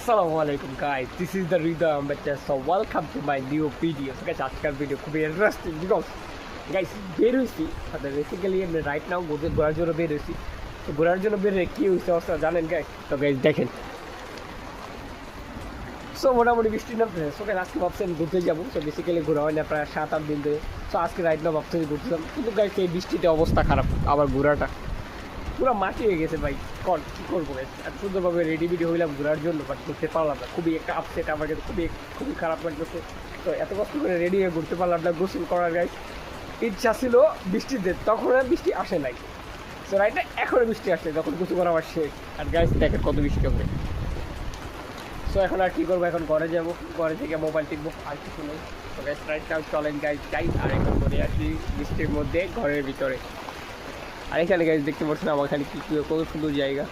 Assalamualaikum guys, this is the Rida Ambedkar. So welcome to my new video. So guys, আজকের video খুবই interesting because guys বের হইছি মানে basically আমি right now ঘোরার জন্য বের হইছি। তো ঘোরার জন্য বের হয়ে কি হইছে অবস্থা জানেন গাইস? তো গাইস দেখেন, সো মোটামুটি বৃষ্টি নামতেছে। সো গাইস আজকে ভাবছি আমি ঘুরতে যাবো। সো বেসিক্যালি ঘোরা হয় না প্রায় 7-8 দিন ধরে। সো আজকে রাইট নাও ভাবছি ঘুরছিলাম, কিন্তু গাইস এই বৃষ্টিতে অবস্থা খারাপ, আবার ঘোরাটা পুরো মাটি হয়ে গেছে ভাই। কী করবো গাইস, এত সুন্দরভাবে রেডি ভিডিও হইলাম ঘোরার জন্য, বাট ঘুরতে পারলাম না। খুবই একটা আপসেট, আমার কাছে খুবই খারাপ লাগতেছে। তো এত কষ্ট করে রেডি হয়ে ঘুরতে পারলাম না। গোসল করার গাইস ইচ্ছা ছিল বৃষ্টিতে, তখন আর বৃষ্টি আসে নাই। সো রাইট না এখনও বৃষ্টি আসে, যখন গোসল করা আমার শেষ। আর গাইস দেখেন কত বৃষ্টি হবে। সো এখন আর কী করবো, এখন ঘরে যাবো, ঘরে থেকে মোবাইল টিপবো, আর কিছু নেই। তো গাইস রাইট নাও চলেন গাইস যাই, আর এখন ঘুরে আসি বৃষ্টির মধ্যে ঘরের ভিতরে। আর এখানে গাইস দেখতে পাচ্ছেন আমার এখানে কী কত সুন্দর জায়গা।